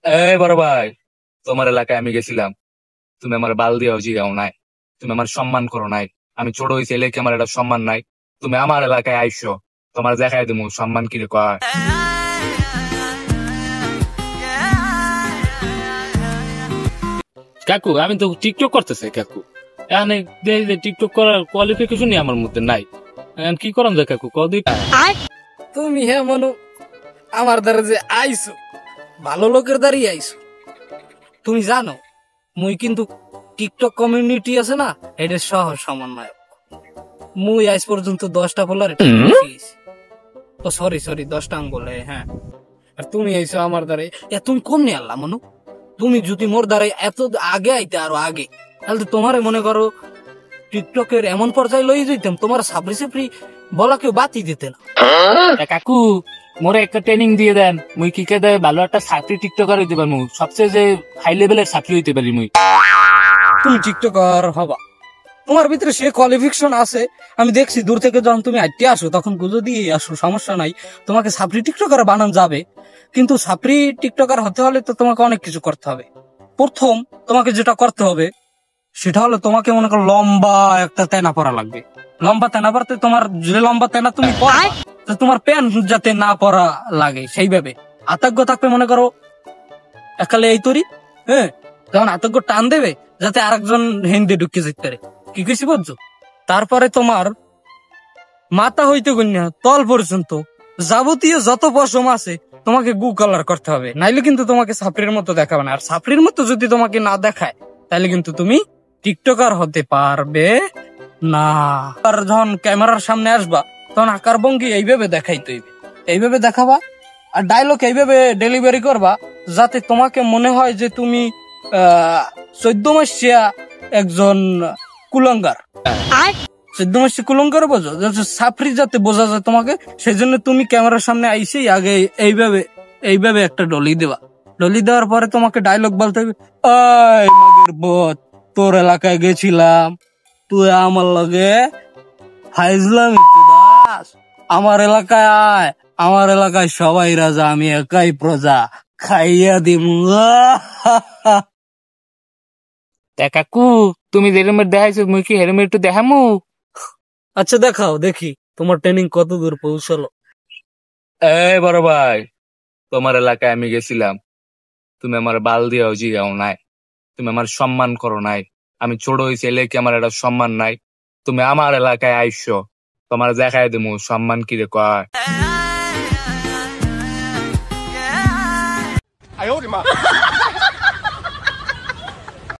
এই বড় ভাই, তোমার এলাকায় আমি গেছিলাম। তুমি আমার বাল দিয়েও জিগাও নাই। তুমি আমার সম্মান করো নাই। আমি ছোট হয়েছি এলাকা, আমার এটা সম্মান নাই। তুমি আমার এলাকায় আইসো, তোমার দেখাই দেবো সম্মান কিরে কয়। কাকু, আমি তো টিকটক করতেছি কাকু। এখানে টিকটক করার কোয়ালিফিকেশনই আমার মধ্যে নাই। এখন কি করাম যায় কাকু, কদিন তুমি হ্যাঁ মনো আমার দ্বারা যে আইসো, ভালো লোকের দ্বারাই আইসো। তুমি জানো মুই কিন্তু টিকটক কমিউনিটি আছে না, এটা সহ সমন্বয়ক। মুই আজ পর্যন্ত 10টা ফলোয়ার ও সরি সরি 10টা আঙ্গুল, হ্যাঁ। আর তুমি আইসো আমার দ্বারা, তুমি কম নিয়ে আনলা মনু। তুমি যদি মোর দ্বারা এত আগে আইতে আরো আগে, তাহলে তো তোমারে মনে করো টিকটকের এমন পর্যায়ে লই যেতাম, তোমার সাবরি সাবরি বলা কেউ বাতি দিতে না। কাকু, মোরে একটা ট্রেনিং দিয়ে দেন, মুই কি কে দেয় ভালো একটা চাকরি টিকটকার হইতে পারবো, সবচেয়ে যে হাই লেভেলের চাকরি হইতে পারি মুই। তুমি টিকটকার হবা, তোমার ভিতরে সে কোয়ালিফিকেশন আছে। আমি দেখছি দূর থেকে যখন তুমি হাঁটতে আসো তখন গুজো দিয়ে আসো, সমস্যা নাই। তোমাকে সাপড়ি টিকটকার বানান যাবে, কিন্তু সাপড়ি টিকটকার হতে হলে তো তোমাকে অনেক কিছু করতে হবে। প্রথম তোমাকে যেটা করতে হবে সেটা হলো, তোমাকে মনে করো লম্বা একটা তেনা পরা লাগবে। লম্বা তেনা পরতে তোমার যে লম্বা তেনা তুমি পরবা, তো তোমার প্যান্ট যাতে না পরা লাগে সেইভাবে আতঙ্ক থাকবে। মনে করো একালে এই তরি, হ্যাঁ, তখন আতঙ্ক টান দেবে যাতে আরেকজন হিন্দি ঢুকে যেতে পারে। কি কিছু বুঝছো? তারপরে তোমার মাথা হইতে গণ্যা তল পর্যন্ত যাবতীয় যত পশম আছে তোমাকে গু কালার করতে হবে, নাইলে কিন্তু তোমাকে সাপড়ির মতো দেখাবে না। আর সাপড়ির মতো যদি তোমাকে না দেখায় তাহলে কিন্তু তুমি টিকটকার হতে পারবে না। আর যখন ক্যামেরার সামনে আসবা তখন আকার ভঙ্গি এইভাবে দেখাইতে হইবে, এইভাবে দেখাবা। আর ডায়লগ এইভাবে ডেলিভারি করবা যাতে তোমাকে মনে হয় যে তুমি 14 মাসিয়া একজন কুলঙ্গার। 14 মাসে কুলঙ্গার বোঝো, সাফরি যাতে বোঝা যায় তোমাকে, সেই জন্য তুমি ক্যামেরার সামনে আইসেই আগে এইভাবে এইভাবে একটা ডলি দেবা। ডলি দেওয়ার পরে তোমাকে ডায়লগ বলতে হবে, ওই মাগের বত, তোর এলাকায় গেছিলাম, তুই আমার লগে ফাইজলাম দাস। আমার এলাকায় আয়, আমার এলাকায় সবাই রাজা, আমি একাই প্রজা, খাইয়া দিমু। কাকু, তুমি যে হেলমেট দেখাইছো মুই কি হেলমেট একটু দেখামু? আচ্ছা দেখাও দেখি তোমার ট্রেনিং কত দূর পৌঁছালো। এই বড় ভাই, তোমার এলাকায় আমি গেছিলাম। তুমি আমার বাল দিয়েও জিগাও নাই। তুমি আমার সম্মান করো নাই। আমি ছোট হয়েছি এলাকায়, আমার একটা সম্মান নাই। তুমি আমার এলাকায় আইসো, তোমার দেখাই দেবো সম্মান কিরে কয়।